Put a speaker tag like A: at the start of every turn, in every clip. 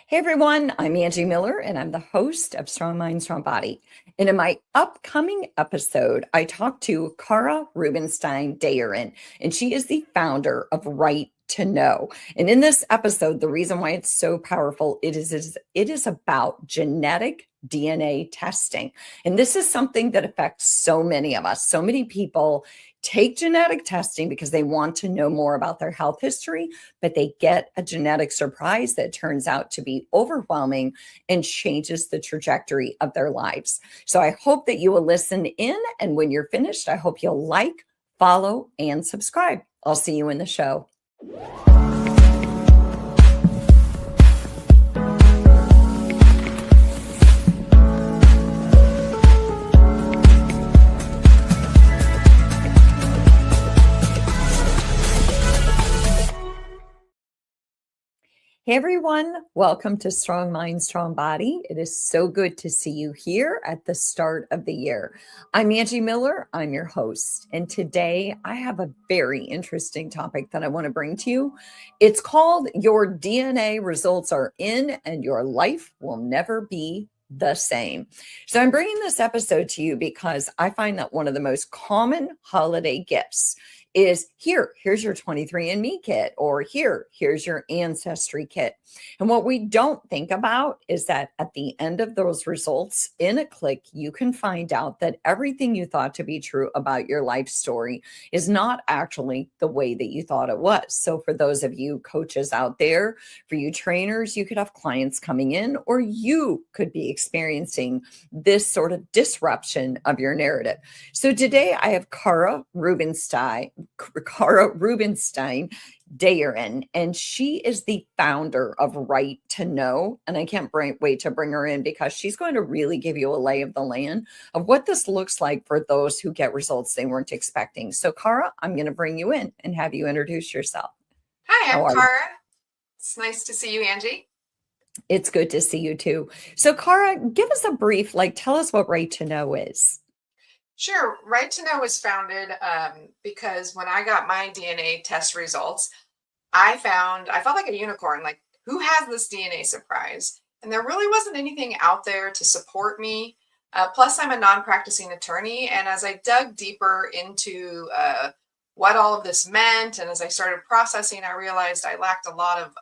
A: Hey everyone, I'm Angie Miller and I'm the host of Strong Mind, Strong Body. And in my upcoming episode, I talked to Kara Rubinstein Deyerin, and she is the founder of Right to Know. And in this episode, the reason why it's so powerful it is about genetic DNA testing. And this is something that affects so many of us. So many people take genetic testing because they want to know more about their health history, but they get a genetic surprise that turns out to be overwhelming and changes the trajectory of their lives. So I hope that you will listen in. And when you're finished, I hope you'll like, follow, and subscribe. I'll see you in the show. Hey everyone, welcome to Strong Mind, Strong Body. It is so good to see you here at the start of the year. I'm Angie Miller, I'm your host, and today I have a very interesting topic that I want to bring to you. It's called Your DNA Results Are In and Your Life Will Never Be the Same. So I'm bringing this episode to you because I find that one of the most common holiday gifts is here's your 23andMe kit, or here's your Ancestry kit. And what we don't think about is that at the end of those results, in a click, you can find out that everything you thought to be true about your life story is not actually the way that you thought it was. So for those of you coaches out there, for you trainers, you could have clients coming in, or you could be experiencing this sort of disruption of your narrative. So today I have Kara Rubinstein Deyerin, and she is the founder of Right to Know. And I can't wait to bring her in because she's going to really give you a lay of the land of what this looks like for those who get results they weren't expecting. So Kara, I'm going to bring you in and have you introduce yourself.
B: Hi,
A: How
B: I'm
A: are you?
B: Kara. It's nice to see you, Angie.
A: It's good to see you too. So Kara, give us a brief, tell us what Right to Know is.
B: Sure. Right to Know was founded because when I got my DNA test results, I felt like a unicorn. Like, who has this DNA surprise? And there really wasn't anything out there to support me. Plus, I'm a non-practicing attorney. And as I dug deeper into what all of this meant, and as I started processing, I realized I lacked a lot of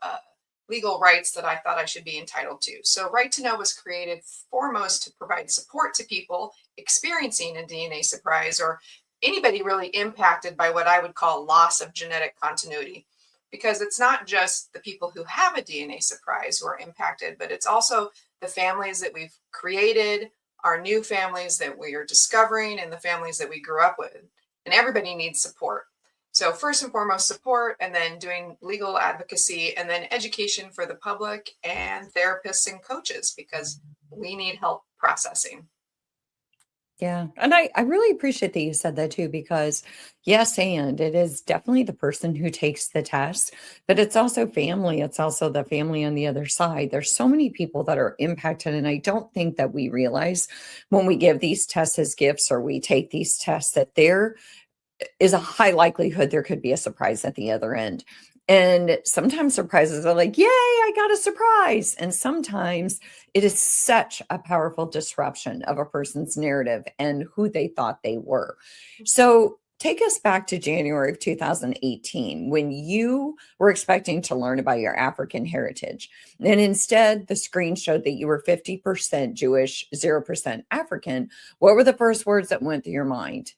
B: legal rights that I thought I should be entitled to. So Right to Know was created foremost to provide support to people experiencing a DNA surprise, or anybody really impacted by what I would call loss of genetic continuity. Because it's not just the people who have a DNA surprise who are impacted, but it's also the families that we've created, our new families that we are discovering, and the families that we grew up with. And everybody needs support. So first and foremost, support, and then doing legal advocacy, and then education for the public and therapists and coaches, because we need help processing.
A: Yeah. And I really appreciate that you said that too, because yes, and it is definitely the person who takes the test, but it's also family. It's also the family on the other side. There's so many people that are impacted. And I don't think that we realize when we give these tests as gifts, or we take these tests, that there is a high likelihood there could be a surprise at the other end. And sometimes surprises are like, yay, I got a surprise. And sometimes it is such a powerful disruption of a person's narrative and who they thought they were. So take us back to January of 2018, when you were expecting to learn about your African heritage. And instead, the screen showed that you were 50% Jewish, 0% African. What were the first words that went through your mind?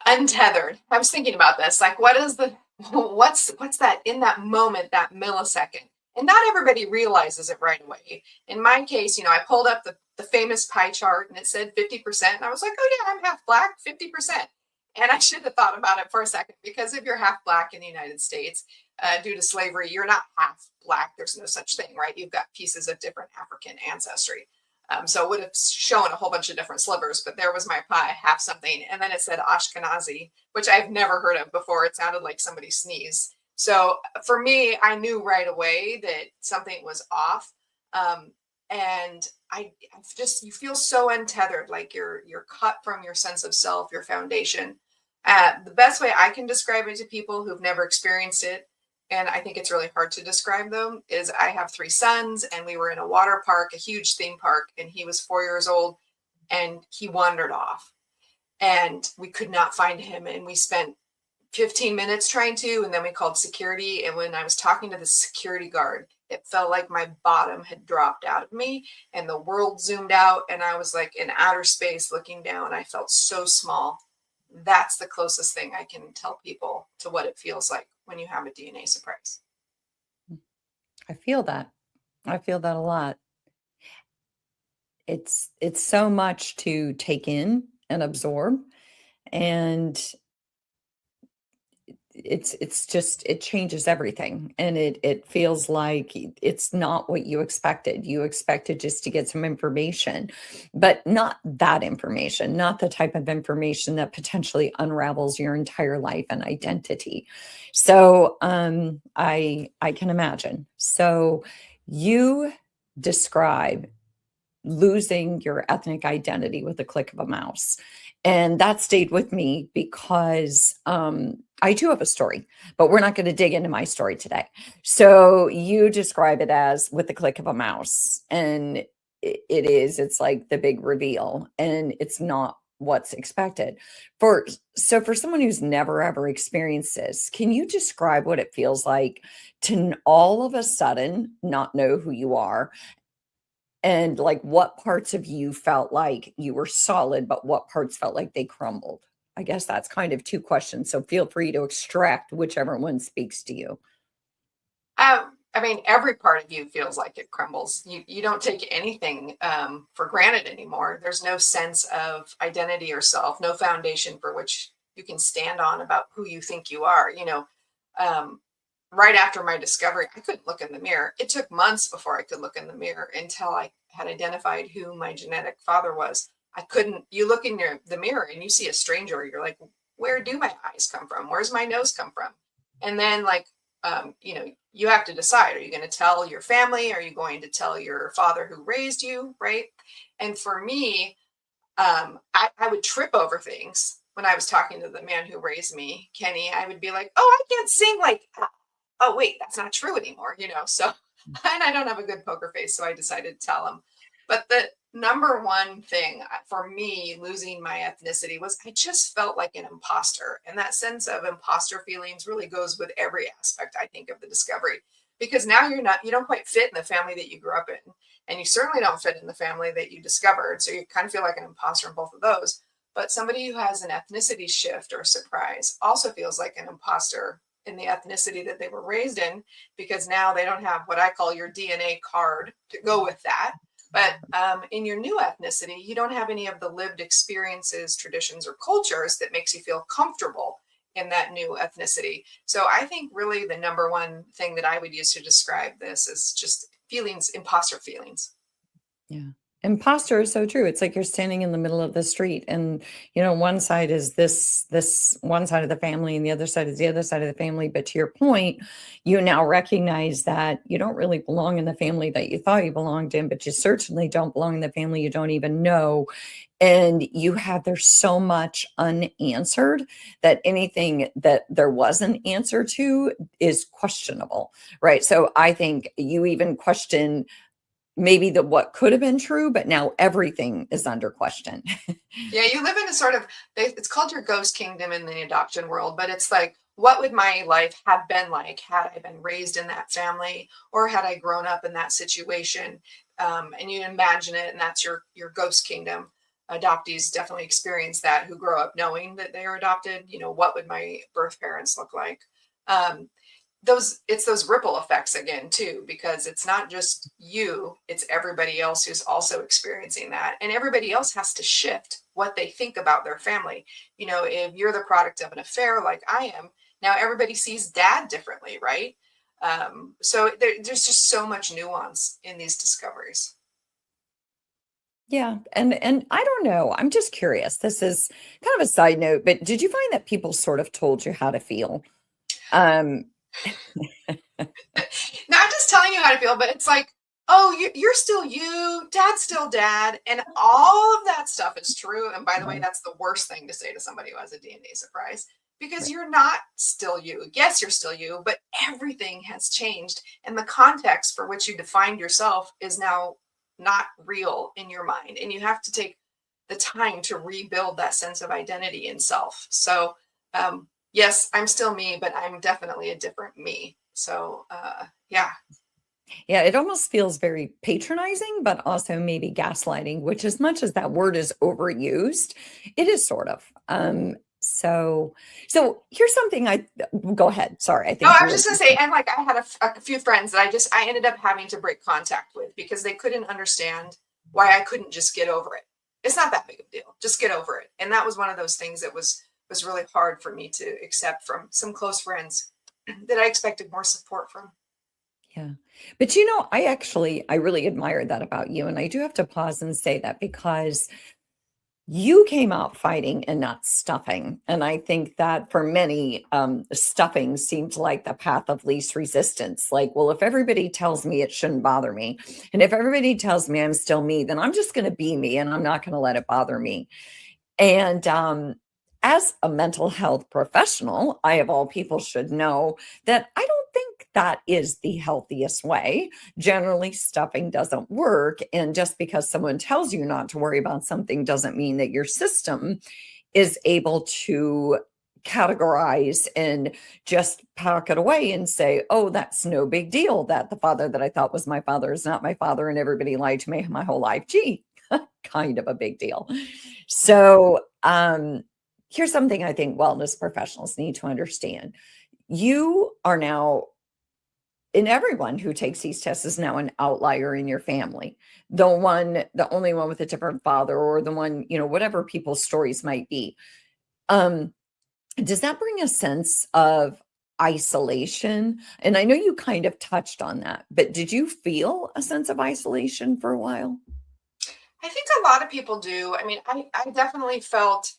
B: Untethered. I was thinking about this. Like, what's that in that moment, that millisecond? And not everybody realizes it right away. In my case, I pulled up the famous pie chart, and it said 50%. And I was like, oh yeah, I'm half Black, 50%. And I should have thought about it for a second, because if you're half Black in the United States, due to slavery, you're not half Black. There's no such thing, right? You've got pieces of different African ancestry. So it would have shown a whole bunch of different slivers, but there was my pie, half something. And then it said Ashkenazi, which I've never heard of before. It sounded like somebody sneezed. So for me, I knew right away that something was off. And you feel so untethered, like you're cut from your sense of self, your foundation. The best way I can describe it to people who've never experienced it and I think it's really hard to describe them, is I have 3 sons, and we were in a water park, a huge theme park, and he was 4 years old, and he wandered off, and we could not find him, and we spent 15 minutes trying to, and then we called security. And when I was talking to the security guard, it felt like my bottom had dropped out of me and the world zoomed out, and I was like in outer space looking down. I felt so small. That's the closest thing I can tell people to what it feels like when you have a DNA surprise.
A: I feel that. I feel that a lot. It's so much to take in and absorb, and it's just, it changes everything, and it feels like it's not what you expected. You expected just to get some information, but not that information, not the type of information that potentially unravels your entire life and identity. So I can imagine. So you describe losing your ethnic identity with a click of a mouse. And that stayed with me because I too have a story, but we're not going to dig into my story today. So you describe it as with the click of a mouse. And it's like the big reveal, and it's not what's expected. So for someone who's never ever experienced this, can you describe what it feels like to all of a sudden not know who you are? And like what parts of you felt like you were solid, but what parts felt like they crumbled? I guess that's kind of 2 questions. So feel free to extract whichever one speaks to you.
B: I mean, every part of you feels like it crumbles. You don't take anything for granted anymore. There's no sense of identity or self, no foundation for which you can stand on about who you think you are. Right after my discovery, I couldn't look in the mirror. It took months before I could look in the mirror until I had identified who my genetic father was. I couldn't, you look in the mirror and you see a stranger, you're like, where do my eyes come from? Where's my nose come from? And then you have to decide, are you going to tell your family? Are you going to tell your father who raised you? Right. And for me, I would trip over things. When I was talking to the man who raised me, Kenny, I would be like, oh, I can't sing like that. Oh, wait, that's not true anymore, so, and I don't have a good poker face, so I decided to tell him. But the number one thing for me losing my ethnicity was I just felt like an imposter. And that sense of imposter feelings really goes with every aspect, I think, of the discovery, because now you don't quite fit in the family that you grew up in. And you certainly don't fit in the family that you discovered. So you kind of feel like an imposter in both of those. But somebody who has an ethnicity shift or surprise also feels like an imposter in the ethnicity that they were raised in, because now they don't have what I call your DNA card to go with that. But in your new ethnicity, you don't have any of the lived experiences, traditions, or cultures that makes you feel comfortable in that new ethnicity. So I think really the number one thing that I would use to describe this is just feelings, imposter feelings.
A: Yeah. Imposter is so true. It's like you're standing in the middle of the street, and one side is this one side of the family, and the other side is the other side of the family. But to your point, you now recognize that you don't really belong in the family that you thought you belonged in, but you certainly don't belong in the family you don't even know. And there's so much unanswered that anything that there was an answer to is questionable, right? So I think you even question maybe what could have been true, but now everything is under question.
B: Yeah, you live in a sort of, it's called your ghost kingdom in the adoption world, but it's like, what would my life have been like had I been raised in that family, or had I grown up in that situation? And you imagine it, and that's your ghost kingdom. Adoptees definitely experience that, who grow up knowing that they are adopted. What would my birth parents look like? It's those ripple effects again too, because it's not just you, it's everybody else who's also experiencing that, and everybody else has to shift what they think about their family. If you're the product of an affair like I am, now everybody sees dad differently, right? So there's just so much nuance in these discoveries.
A: Yeah. And I don't know. I'm just curious. This is kind of a side note, but did you find that people sort of told you how to feel?
B: Not just telling you how to feel, but it's like, oh, you're still you, dad's still dad, and all of that stuff is true. And by the way, that's the worst thing to say to somebody who has a DNA surprise, because
A: Right.
B: you're not still you. Yes, you're still you, but everything has changed. And the context for which you defined yourself is now not real in your mind. And you have to take the time to rebuild that sense of identity and self. So, yes, I'm still me, but I'm definitely a different me. So, yeah.
A: Yeah, it almost feels very patronizing, but also maybe gaslighting, which as much as that word is overused, it is sort of. So here's something go ahead. Sorry, I
B: No,
A: think
B: I
A: you
B: was
A: were
B: just gonna say, and like I had a few friends that I ended up having to break contact with because they couldn't understand why I couldn't just get over it. It's not that big of a deal. Just get over it. And that was one of those things that was really hard for me to accept from some close friends that I expected more support from.
A: Yeah. But I really admire that about you. And I do have to pause and say that because you came out fighting and not stuffing. And I think that for many, stuffing seems like the path of least resistance. Like, well, if everybody tells me it shouldn't bother me, and if everybody tells me I'm still me, then I'm just going to be me and I'm not going to let it bother me. And as a mental health professional, I, of all people, should know that I don't think that is the healthiest way. Generally, stuffing doesn't work. And just because someone tells you not to worry about something doesn't mean that your system is able to categorize and just pack it away and say, oh, that's no big deal that the father that I thought was my father is not my father and everybody lied to me my whole life. Gee, kind of a big deal. So, here's something I think wellness professionals need to understand. You are now, and everyone who takes these tests is now an outlier in your family. The only one with a different father, or the one, whatever people's stories might be. Um, does that bring a sense of isolation? And I know you kind of touched on that, but did you feel a sense of isolation for a while?
B: I think a lot of people do. I mean, I definitely felt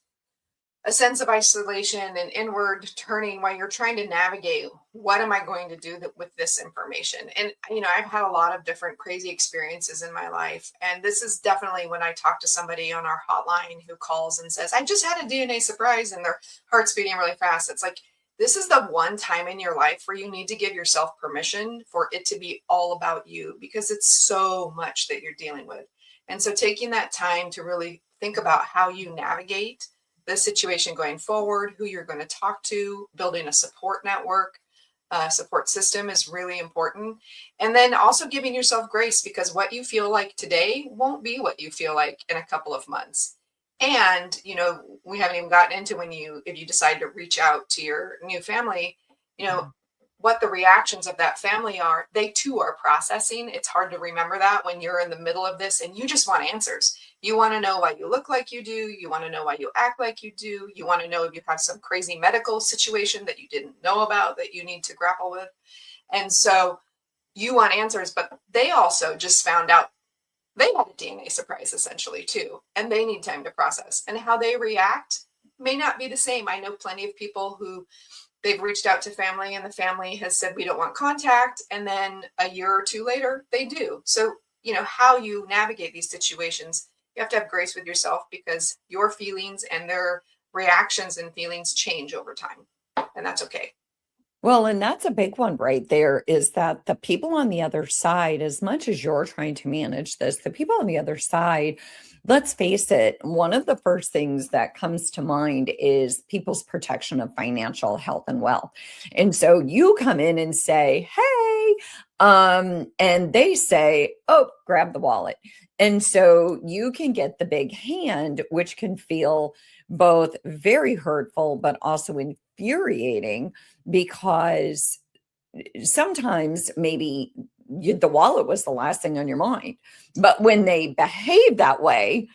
B: a sense of isolation and inward turning while you're trying to navigate what am I going to do with this information. And I've had a lot of different crazy experiences in my life, and this is definitely when I talk to somebody on our hotline who calls and says I just had a DNA surprise and their heart's beating really fast. It's like, this is the one time in your life where you need to give yourself permission for it to be all about you, because it's so much that you're dealing with. And so taking that time to really think about how you navigate the situation going forward, who you're going to talk to, building a support network, support system is really important. And then also giving yourself grace, because what you feel like today won't be what you feel like in a couple of months. And, we haven't even gotten into if you decide to reach out to your new family, you know, what the reactions of that family are. They too are processing. It's hard to remember that when you're in the middle of this and you just want answers. You want to know why you look like you do. You want to know why you act like you do. You want to know if you have some crazy medical situation that you didn't know about that you need to grapple with. And so you want answers, but they also just found out they had a DNA surprise essentially too, and they need time to process. And how they react may not be the same. I know plenty of people who they've reached out to family and the family has said we don't want contact, and then a year or two later they do. So how you navigate these situations, you have to have grace with yourself, because your feelings and their reactions and feelings change over time, and that's okay.
A: Well, and that's a big one right there, is that the people on the other side, as much as you're trying to manage this, the people on the other side, let's face it, one of the first things that comes to mind is people's protection of financial health and wealth. And so you come in and say, hey, and they say, oh, grab the wallet. And so you can get the big hand, which can feel both very hurtful, but also infuriating, because sometimes maybe the wallet was the last thing on your mind. But when they behave that way,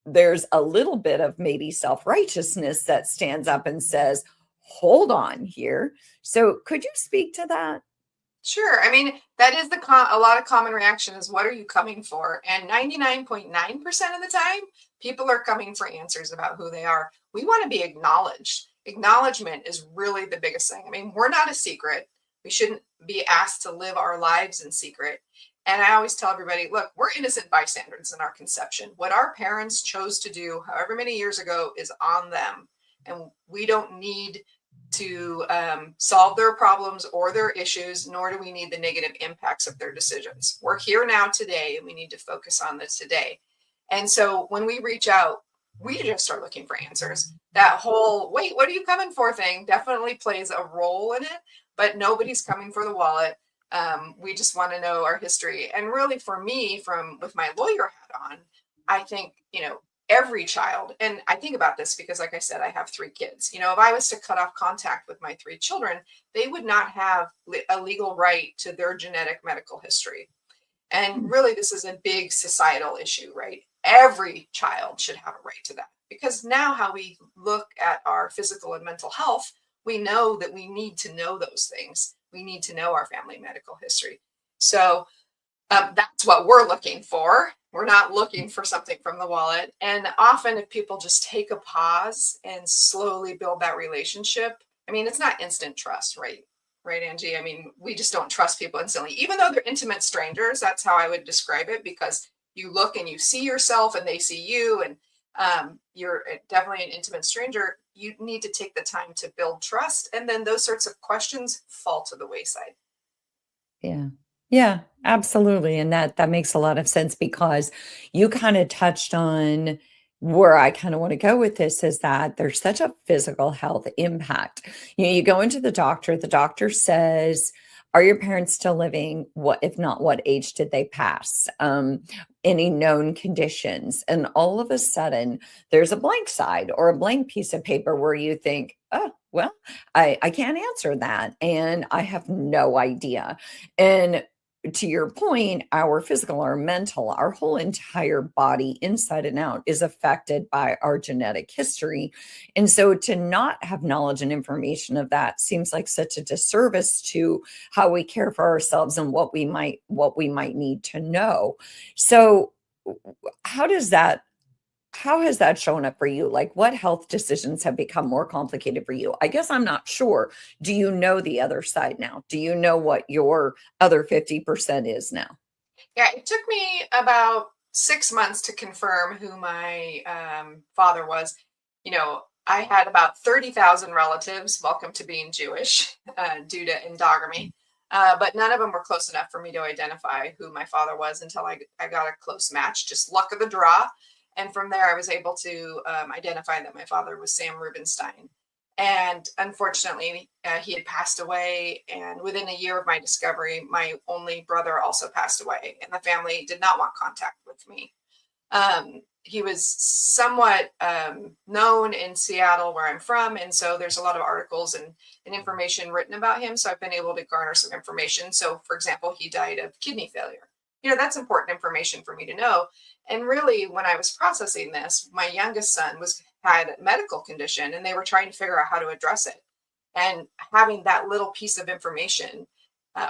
A: there's a little bit of maybe self-righteousness that stands up and says, hold on here. So could you speak to that?
B: Sure. I mean, that is a lot of common reaction is, what are you coming for? And 99.9% of the time, people are coming for answers about who they are. We want to be acknowledged. Acknowledgement is really the biggest thing. I mean, we're not a secret. We shouldn't be asked to live our lives in secret. And I always tell everybody, look, we're innocent bystanders in our conception. What our parents chose to do however many years ago is on them. And we don't need to solve their problems or their issues, nor do we need the negative impacts of their decisions. We're here now today, and we need to focus on this today. And so when we reach out, we just start looking for answers. That whole, wait, what are you coming for thing definitely plays a role in it, but nobody's coming for the wallet. We just want to know our history. And really for me, with my lawyer hat on, I think, every child, and I think about this because, like I said, I have 3 kids. If I was to cut off contact with my 3 children, they would not have a legal right to their genetic medical history. And really, this is a big societal issue, right? Every child should have a right to that, because now how we look at our physical and mental health, we know that we need to know those things. We need to know our family medical history. So that's what we're looking for. We're not looking for something from the wallet. And often if people just take a pause and slowly build that relationship, I mean, it's not instant trust, right? Right, Angie? I mean, we just don't trust people instantly, even though they're intimate strangers. That's how I would describe it, because you look and you see yourself and they see you, and you're definitely an intimate stranger. You need to take the time to build trust. And then those sorts of questions fall to the wayside.
A: Yeah. Yeah, absolutely. And that makes a lot of sense, because you kind of touched on where I kind of want to go with this, is that there's such a physical health impact. You go into the doctor says, are your parents still living? What, if not, what age did they pass? Any known conditions? And all of a sudden, there's a blank side or a blank piece of paper where you think, oh, well, I can't answer that. And I have no idea. And to your point, our physical, our mental, our whole entire body, inside and out, is affected by our genetic history. And so to not have knowledge and information of that seems like such a disservice to how we care for ourselves and what we might need to know. So how does that how has that shown up for you? Like, what health decisions have become more complicated for you? I guess I'm not sure. Do you know the other side now? Do you know what your other 50% is now?
B: Yeah, it took me about 6 months to confirm who my father was. I had about 30,000 relatives. Welcome to being Jewish, due to endogamy. But none of them were close enough for me to identify who my father was until I got a close match, just luck of the draw. And from there, I was able to identify that my father was Sam Rubinstein. And unfortunately, he had passed away. And within a year of my discovery, my only brother also passed away. And the family did not want contact with me. He was somewhat known in Seattle, where I'm from. And so there's a lot of articles and information written about him. So I've been able to garner some information. So, for example, he died of kidney failure. That's important information for me to know. And really, when I was processing this, my youngest son had a medical condition, and they were trying to figure out how to address it. And having that little piece of information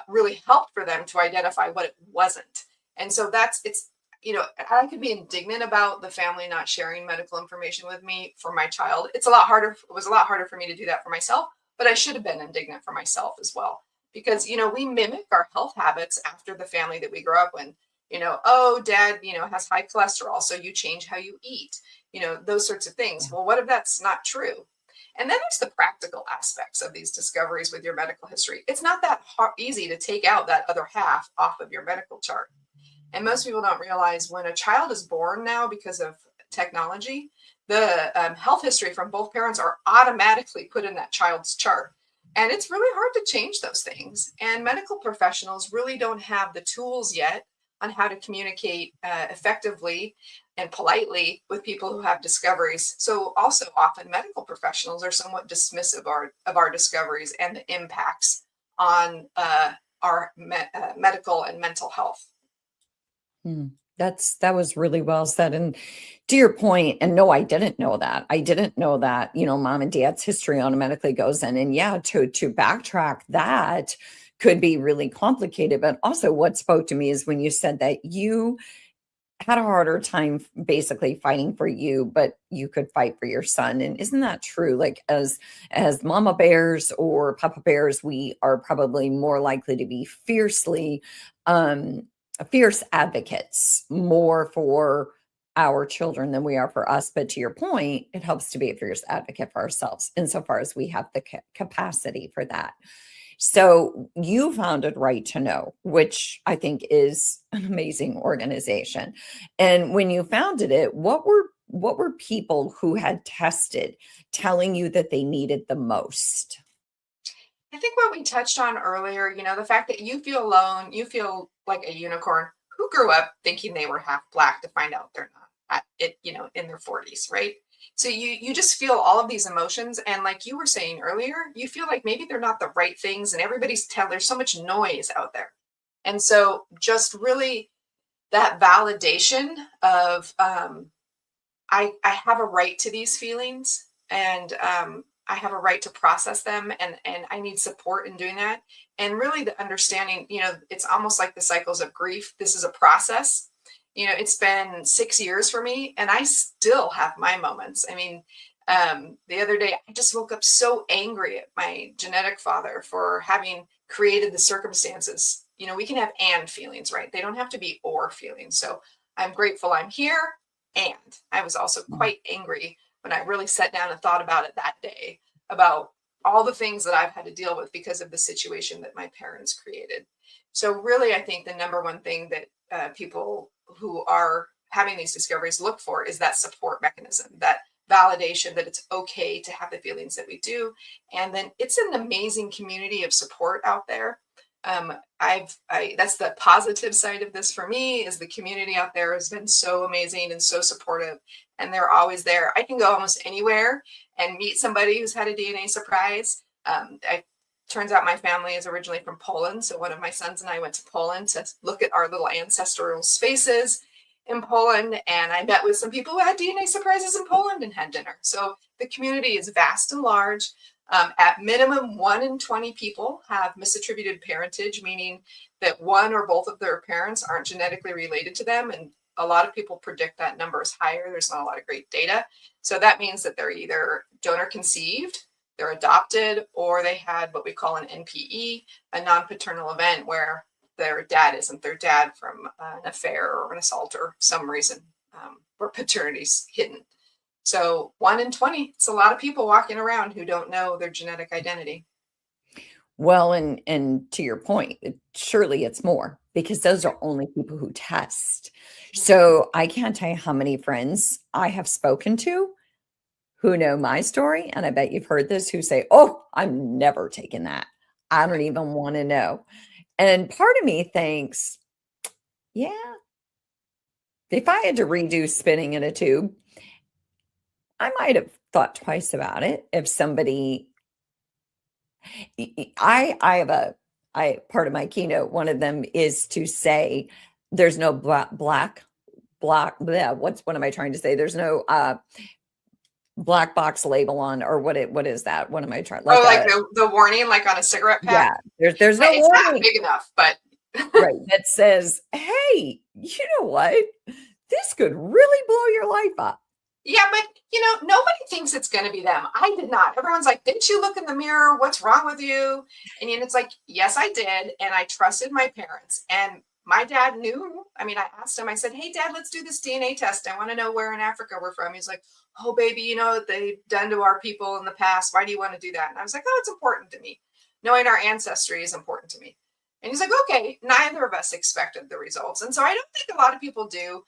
B: really helped for them to identify what it wasn't. And so I could be indignant about the family not sharing medical information with me for my child. It was a lot harder for me to do that for myself, but I should have been indignant for myself as well. Because, we mimic our health habits after the family that we grew up in. Oh, dad, has high cholesterol, so you change how you eat, those sorts of things. Well, what if that's not true? And then there's the practical aspects of these discoveries with your medical history. It's not that easy to take out that other half off of your medical chart. And most people don't realize, when a child is born now, because of technology, the health history from both parents are automatically put in that child's chart. And it's really hard to change those things. And medical professionals really don't have the tools yet on how to communicate effectively and politely with people who have discoveries. So also often medical professionals are somewhat dismissive of our discoveries and the impacts on our medical and mental health.
A: Hmm. That was really well said. And to your point, and no, I didn't know that. I didn't know that, mom and dad's history automatically goes in. And yeah, to backtrack that could be really complicated. But also what spoke to me is when you said that you had a harder time basically fighting for you, but you could fight for your son. And isn't that true? Like, as mama bears or papa bears, we are probably more likely to be fierce advocates, more for our children than we are for us. But to your point, it helps to be a fierce advocate for ourselves insofar as we have the capacity for that. So you founded Right to Know, which I think is an amazing organization. And when you founded it, what were people who had tested telling you that they needed the most?
B: I think what we touched on earlier, the fact that you feel alone, you feel like a unicorn who grew up thinking they were half black to find out they're not at it, in their 40s, right? So you just feel all of these emotions. And like you were saying earlier, you feel like maybe they're not the right things and there's so much noise out there. And so just really that validation of I have a right to these feelings, and I have a right to process them, and I need support in doing that. And really the understanding, it's almost like the cycles of grief. This is a process. It's been 6 years for me, and I still have my moments. I mean, the other day I just woke up so angry at my genetic father for having created the circumstances. We can have and feelings, right? They don't have to be or feelings. So I'm grateful I'm here. And I was also quite angry when I really sat down and thought about it that day, about all the things that I've had to deal with because of the situation that my parents created. So really, I think the number one thing that people who are having these discoveries look for is that support mechanism, that validation that it's okay to have the feelings that we do. And then it's an amazing community of support out there. That's the positive side of this for me, is the community out there has been so amazing and so supportive, and they're always there. I can go almost anywhere and meet somebody who's had a DNA surprise. Turns out my family is originally from Poland. So one of my sons and I went to Poland to look at our little ancestral spaces in Poland. And I met with some people who had DNA surprises in Poland and had dinner. So the community is vast and large. At minimum, 1 in 20 people have misattributed parentage, meaning that one or both of their parents aren't genetically related to them. And a lot of people predict that number is higher. There's not a lot of great data. So that means that they're either donor conceived, they're adopted, or they had what we call an NPE, a non-paternal event where their dad isn't their dad from an affair or an assault or some reason where paternity's hidden. So 1 in 20, it's a lot of people walking around who don't know their genetic identity.
A: Well, and to your point, surely it's more because those are only people who test. So I can't tell you how many friends I have spoken to who know my story, and I bet you've heard this, who say, "Oh, I'm never taking that. I don't even want to know." And part of me thinks, yeah, if I had to redo spinning in a tube, I might have thought twice about it. If somebody, I have I part of my keynote, one of them is to say there's no black, what am I trying to say? There's no black box label on, or what is that? What am I trying, like
B: Oh, like
A: a,
B: the warning, like on a cigarette pack?
A: yeah, there's no
B: It's not
A: warning,
B: big enough, but
A: right, that says, hey, you know what? This could really blow your life up.
B: yeah, but nobody thinks it's going to be them. I did not. Everyone's like, didn't you look in the mirror? What's wrong with you? And it's like, yes, I did. And I trusted my parents. And my dad knew. I mean, I asked him, I said, hey, Dad, let's do this DNA test. I want to know where in Africa we're from. He's like, oh, baby, they've done to our people in the past. Why do you want to do that? And I was like, oh, it's important to me. Knowing our ancestry is important to me. And he's like, okay, neither of us expected the results. And so I don't think a lot of people do.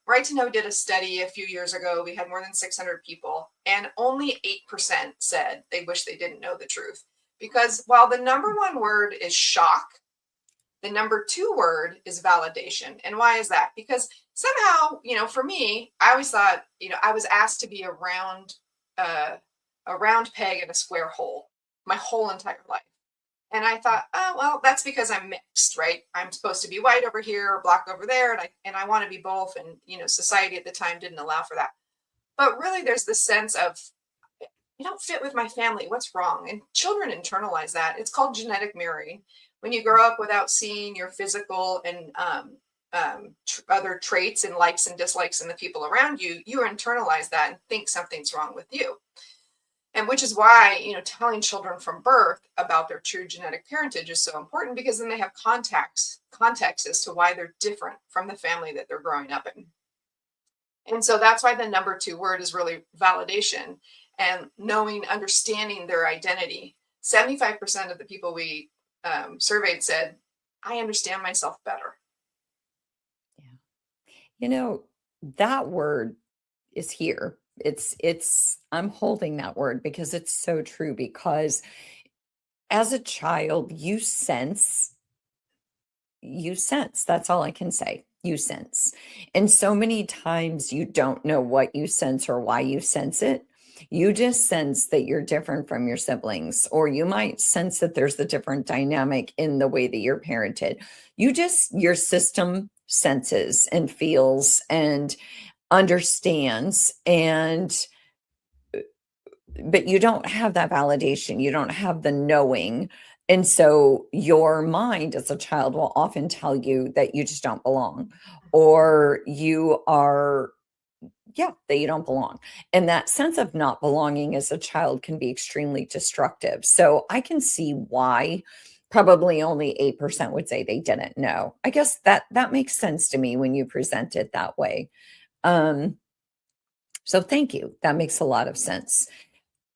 B: Right to Know did a study a few years ago. We had more than 600 people, and only 8% said they wish they didn't know the truth. Because while the number one word is shock, the number two word is validation. And why is that? Because somehow, for me, I always thought, I was asked to be a round peg in a square hole my whole entire life. And I thought, oh, well, that's because I'm mixed, right? I'm supposed to be white over here or black over there. And I want to be both. And, society at the time didn't allow for that. But really, there's this sense of, you don't fit with my family. What's wrong? And children internalize that. It's called genetic mirroring. When you grow up without seeing your physical and other traits and likes and dislikes in the people around you, you internalize that and think something's wrong with you. And which is why, telling children from birth about their true genetic parentage is so important, because then they have context as to why they're different from the family that they're growing up in. And so that's why the number 2 word is really validation and knowing, understanding their identity. 75% of the people we surveyed said, I understand myself better.
A: Yeah. That word is here. I'm holding that word because it's so true, because as a child, you sense, that's all I can say. You sense. And so many times you don't know what you sense or why you sense it. You just sense that you're different from your siblings, or you might sense that there's a different dynamic in the way that you're parented. Your system senses and feels and understands, but you don't have that validation. You don't have the knowing. And so your mind as a child will often tell you that you just don't belong, or that you don't belong. And that sense of not belonging as a child can be extremely destructive. So I can see why probably only 8% would say they didn't know. I guess that makes sense to me when you present it that way. So thank you. That makes a lot of sense.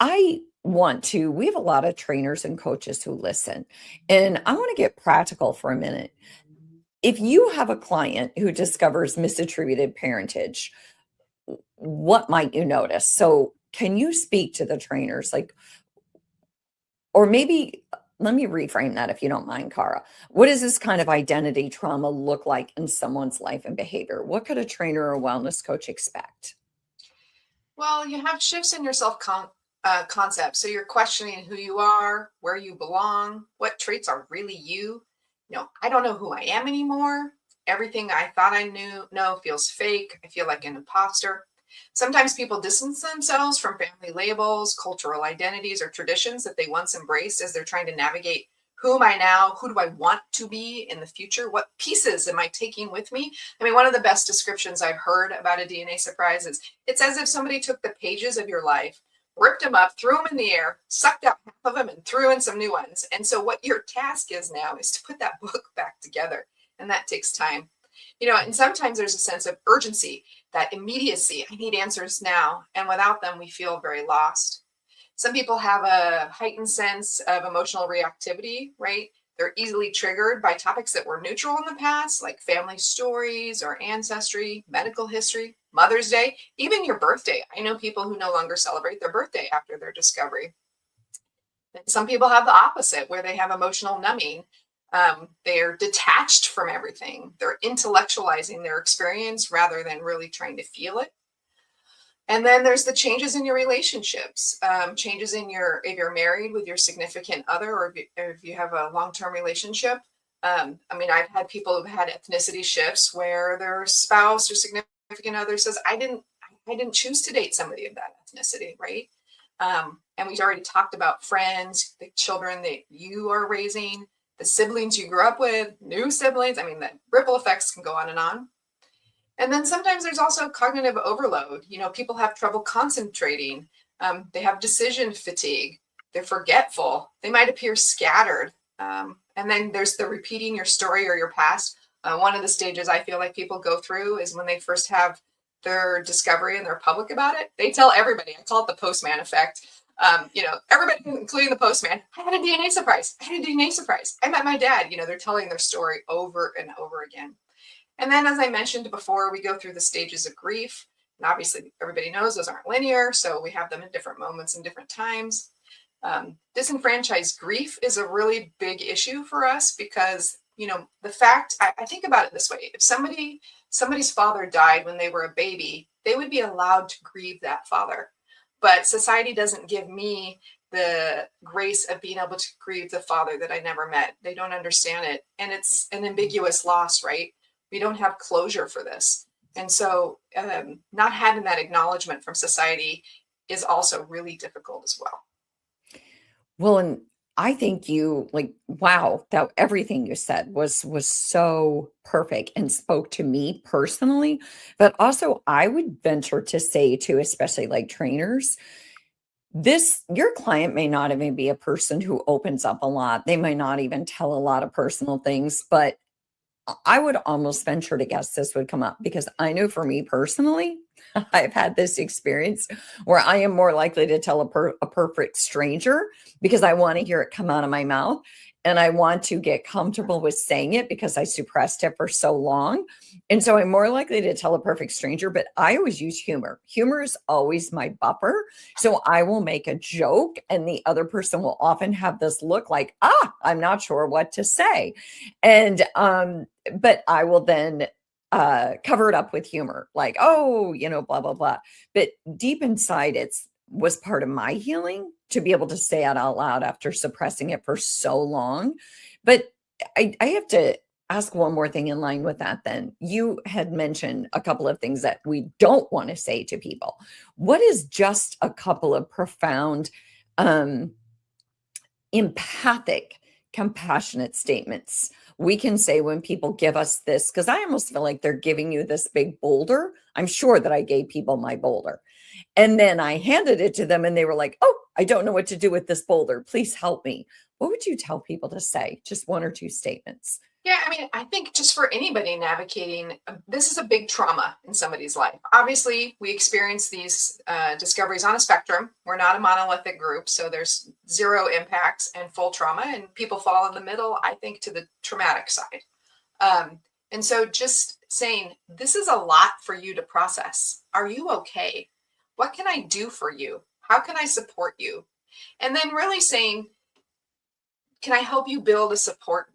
A: We have a lot of trainers and coaches who listen, and I want to get practical for a minute. If you have a client who discovers misattributed parentage, what might you notice? So can you speak to the trainers, or maybe let me reframe that if you don't mind, Kara. What does this kind of identity trauma look like in someone's life and behavior? What could a trainer or wellness coach expect?
B: Well, you have shifts in your concept. So you're questioning who you are, where you belong, what traits are really you. I don't know who I am anymore. Everything I thought I know feels fake. I feel like an imposter. Sometimes people distance themselves from family labels, cultural identities, or traditions that they once embraced as they're trying to navigate, who am I now? Who do I want to be in the future? What pieces am I taking with me? I mean, one of the best descriptions I've heard about a DNA surprise is it's as if somebody took the pages of your life, ripped them up, threw them in the air, sucked out half of them, and threw in some new ones. And so what your task is now is to put that book back together. And that takes time. And sometimes there's a sense of urgency, that immediacy. I need answers now. And without them, we feel very lost. Some people have a heightened sense of emotional reactivity, right? They're easily triggered by topics that were neutral in the past, like family stories or ancestry, medical history, Mother's Day, even your birthday. I know people who no longer celebrate their birthday after their discovery. And some people have the opposite, where they have emotional numbing. They're detached from everything. They're intellectualizing their experience rather than really trying to feel it. And then there's the changes in your relationships, changes in if you're married with your significant other, or if you have a long-term relationship. I've had people who've had ethnicity shifts where their spouse or significant other says, I didn't choose to date somebody of that ethnicity, right? And we've already talked about friends, the children that you are raising, the siblings you grew up with, new siblings. The ripple effects can go on and on. And then sometimes there's also cognitive overload. People have trouble concentrating. They have decision fatigue. They're forgetful. They might appear scattered. And then there's the repeating your story or your past. One of the stages I feel like people go through is when they first have their discovery and they're public about it. They tell everybody. I call it the postman effect. Everybody, including the postman, I had a DNA surprise. I had a DNA surprise. I met my dad. They're telling their story over and over again. And then, as I mentioned before, we go through the stages of grief. And obviously, everybody knows those aren't linear, so we have them in different moments and different times. Disenfranchised grief is a really big issue for us because, the fact, I think about it this way. If somebody's father died when they were a baby, they would be allowed to grieve that father. But society doesn't give me the grace of being able to grieve the father that I never met. They don't understand it. And it's an ambiguous loss, right? We don't have closure for this. And so not having that acknowledgement from society is also really difficult as well.
A: Well, and I think wow, that everything you said was so perfect and spoke to me personally. But also I would venture to say too, especially like trainers, your client may not even be a person who opens up a lot. They might not even tell a lot of personal things, but I would almost venture to guess this would come up because I know for me personally, I've had this experience where I am more likely to tell a perfect stranger because I want to hear it come out of my mouth. And I want to get comfortable with saying it because I suppressed it for so long. And so I'm more likely to tell a perfect stranger, but I always use humor. Humor is always my buffer. So I will make a joke, and the other person will often have this look like, I'm not sure what to say. And, but I will then cover it up with humor, like, oh, blah, blah, blah. But deep inside, it's was part of my healing to be able to say it out loud after suppressing it for so long. But I have to ask one more thing in line with that. Then you had mentioned a couple of things that we don't want to say to people. What is just a couple of profound, empathic, compassionate statements we can say when people give us this? Because I almost feel like they're giving you this big boulder. I'm sure that I gave people my boulder. And then I handed it to them and they were like, oh, I don't know what to do with this boulder. Please help me. What would you tell people to say? Just one or two statements.
B: Yeah, I mean, I think just for anybody navigating, this is a big trauma in somebody's life. Obviously, we experience these discoveries on a spectrum. We're not a monolithic group, so there's zero impacts and full trauma, and people fall in the middle, I think, to the traumatic side. And so just saying, this is a lot for you to process. Are you okay? What can I do for you? How can I support you? And then really saying, can I help you build a support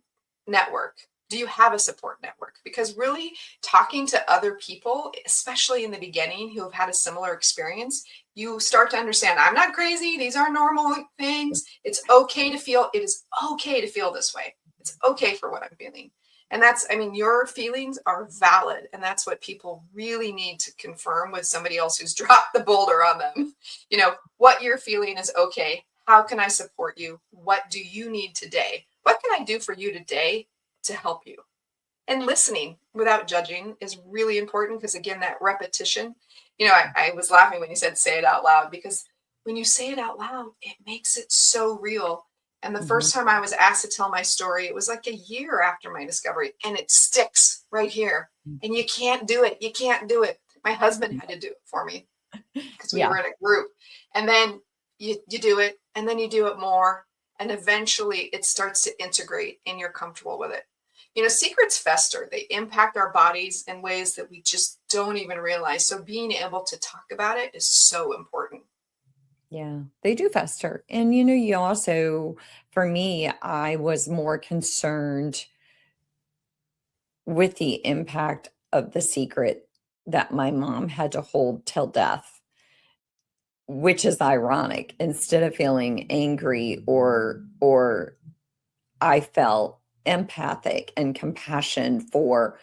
B: network? Do you have a support network? Because really talking to other people, especially in the beginning, who have had a similar experience, you start to understand, I'm not crazy. These are normal things. It's okay to feel, it is okay to feel this way. It's okay for what I'm feeling. And that's, I mean, your feelings are valid. And that's what people really need to confirm with somebody else who's dropped the boulder on them. What you're feeling is okay. How can I support you? What do you need today? What can I do for you today to help you? And listening without judging is really important because, again, that repetition, I was laughing when you said say it out loud, because when you say it out loud, it makes it so real. And the first time I was asked to tell my story, it was like a year after my discovery, and it sticks right here. And you can't do it. You can't do it. My husband had to do it for me because we were in a group. And then you do it, and then you do it more. And eventually it starts to integrate and you're comfortable with it. Secrets fester. They impact our bodies in ways that we just don't even realize. So being able to talk about it is so important.
A: Yeah, they do fester. And, you also, for me, I was more concerned with the impact of the secret that my mom had to hold till death, which is ironic. Instead of feeling angry or I felt empathic and compassion for,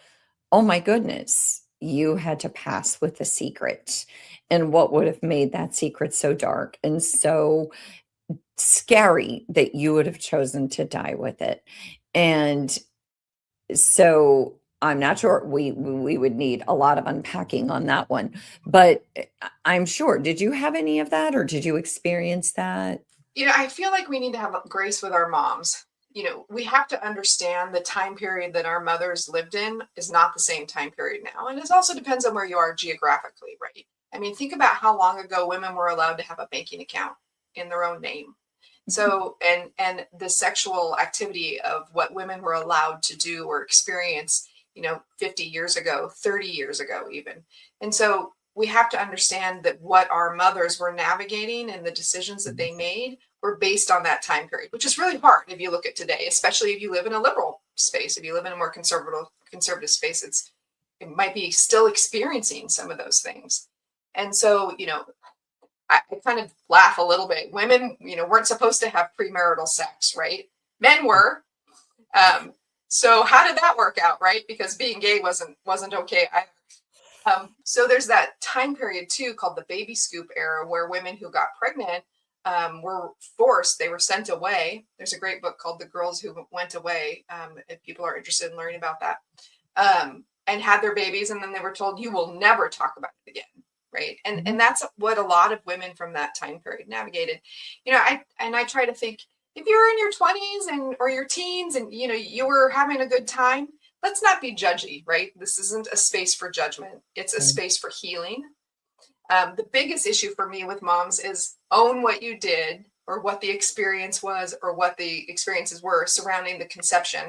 A: oh my goodness, you had to pass with the secret. And what would have made that secret so dark and so scary that you would have chosen to die with it? And so I'm not sure we would need a lot of unpacking on that one, but I'm sure. Did you have any of that, or did you experience that?
B: I feel like we need to have grace with our moms. We have to understand the time period that our mothers lived in is not the same time period now. And it also depends on where you are geographically, right? I mean, think about how long ago women were allowed to have a banking account in their own name. So, and the sexual activity of what women were allowed to do or experience, 50 years ago, 30 years ago, even. And so we have to understand that what our mothers were navigating and the decisions that they made were based on that time period, which is really hard if you look at today, especially if you live in a liberal space. If you live in a more conservative space, it might be still experiencing some of those things. And so, I kind of laugh a little bit. Women, weren't supposed to have premarital sex, right? Men were. So how did that work out, right? Because being gay wasn't okay either. So there's that time period too called the baby scoop era, where women who got pregnant were forced, they were sent away. There's a great book called The Girls Who Went Away, if people are interested in learning about that, and had their babies, and then they were told, you will never talk about it again, right? And that's what a lot of women from that time period navigated. I try to think, if you're in your 20s or your teens and you were having a good time, let's not be judgy, right? This isn't a space for judgment. It's a space for healing. The biggest issue for me with moms is own what you did or what the experience was or what the experiences were surrounding the conception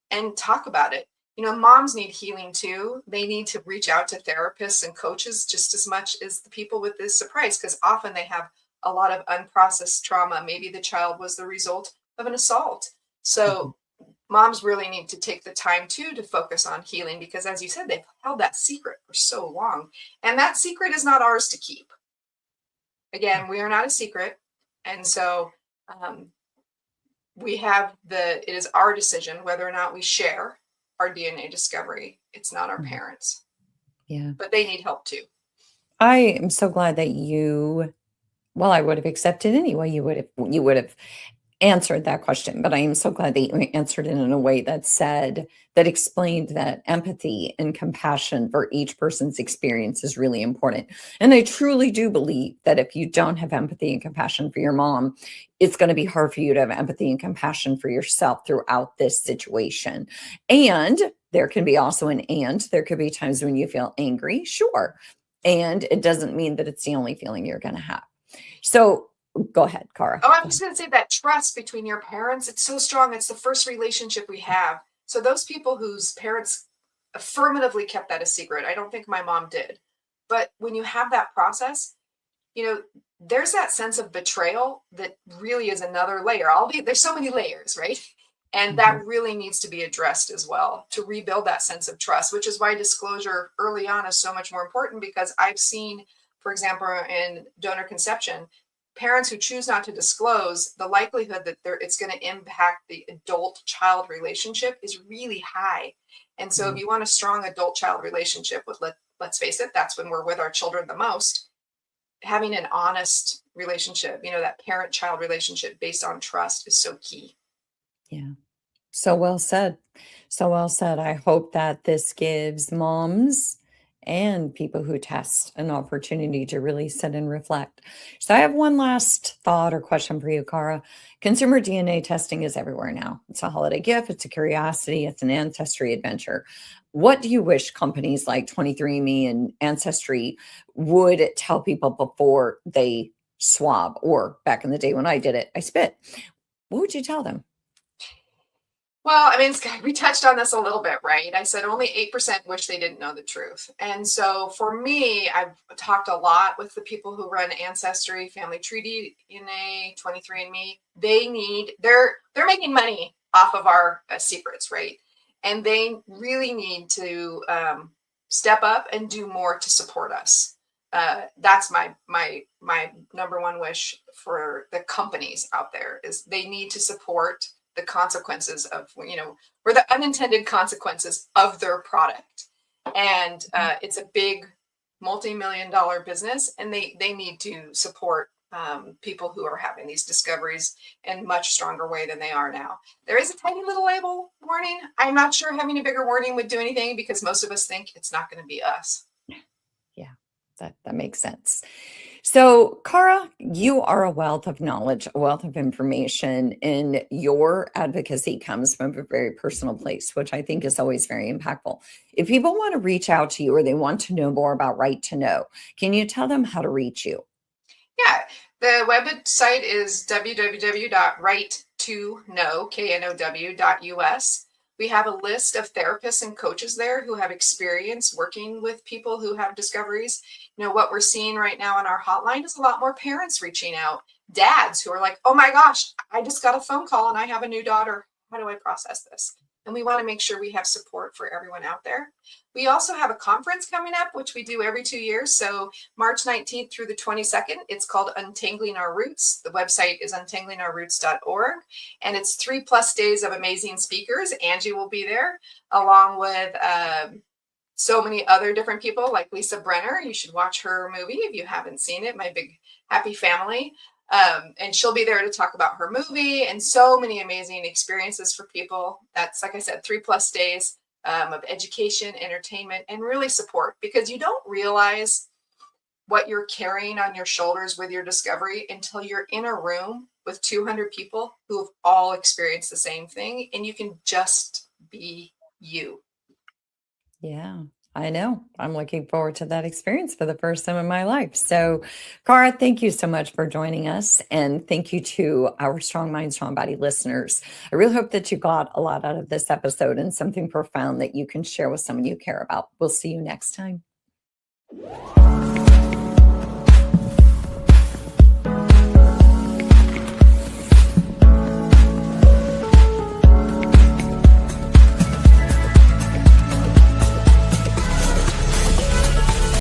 B: and talk about it. Moms need healing too. They need to reach out to therapists and coaches just as much as the people with this surprise, because often they have a lot of unprocessed trauma. Maybe the child was the result of an assault. So moms really need to take the time too to focus on healing, because as you said, they've held that secret for so long, and that secret is not ours to keep. Again, we are not a secret. And so it is our decision whether or not we share our DNA discovery. It's not our parents.
A: Yeah.
B: But they need help too.
A: I am so glad that well, I would have accepted anyway. You would have answered that question, but I am so glad that you answered it in a way that explained that empathy and compassion for each person's experience is really important. And I truly do believe that if you don't have empathy and compassion for your mom, it's going to be hard for you to have empathy and compassion for yourself throughout this situation. And there can be also there could be times when you feel angry, sure. And it doesn't mean that it's the only feeling you're going to have. So go ahead, Kara.
B: Oh, I'm just going to say that trust between your parents, it's so strong. It's the first relationship we have. So those people whose parents affirmatively kept that a secret, I don't think my mom did. But when you have that process, there's that sense of betrayal that really is another layer. There's so many layers, right? And that really needs to be addressed as well to rebuild that sense of trust, which is why disclosure early on is so much more important, because I've seen, for example, in donor conception, parents who choose not to disclose, the likelihood that it's going to impact the adult-child relationship is really high. And so if you want a strong adult-child relationship let's face it, that's when we're with our children the most, having an honest relationship, that parent-child relationship based on trust is so key.
A: Yeah. So well said. So well said. I hope that this gives moms and people who test an opportunity to really sit and reflect. So I have one last thought or question for you, Kara. Consumer DNA testing is everywhere now. It's a holiday gift. It's a curiosity. It's an ancestry adventure. What do you wish companies like 23andMe and Ancestry would tell people before they swab, or back in the day when I did it, I spit? What would you tell them?
B: Well, I mean, we touched on this a little bit, right? I said only 8% wish they didn't know the truth. And so for me, I've talked a lot with the people who run Ancestry, Family Tree DNA, 23andMe. They're making money off of our secrets, right? And they really need to step up and do more to support us. That's my number one wish for the companies out there, is they need to support the consequences of, or the unintended consequences of their product. And it's a big multi-million-dollar business, and they need to support people who are having these discoveries in much stronger way than they are now. There is a tiny little label warning. I'm not sure having a bigger warning would do anything, because most of us think it's not going to be us.
A: Yeah, that makes sense. So, Kara, you are a wealth of knowledge, a wealth of information, and your advocacy comes from a very personal place, which I think is always very impactful. If people want to reach out to you or they want to know more about Right to Know, can you tell them how to reach you?
B: Yeah, the website is www.righttoknow.us. We have a list of therapists and coaches there who have experience working with people who have discoveries. What we're seeing right now on our hotline is a lot more parents reaching out, dads who are like, oh my gosh, I just got a phone call and I have a new daughter. How do I process this? And we want to make sure we have support for everyone out there. We also have a conference coming up, which we do every 2 years. So March 19th through the 22nd, it's called Untangling Our Roots. The website is untanglingourroots.org. And it's 3+ days of amazing speakers. Angie will be there, along with so many other different people like Lisa Brenner. You should watch her movie if you haven't seen it, My Big Happy Family. And she'll be there to talk about her movie, and so many amazing experiences for people. That's, like I said, 3+ days of education, entertainment, and really support, because you don't realize what you're carrying on your shoulders with your discovery until you're in a room with 200 people who have all experienced the same thing, and you can just be you.
A: Yeah, I know. I'm looking forward to that experience for the first time in my life. So, Kara, thank you so much for joining us. And thank you to our Strong Mind, Strong Body listeners. I really hope that you got a lot out of this episode and something profound that you can share with someone you care about. We'll see you next time.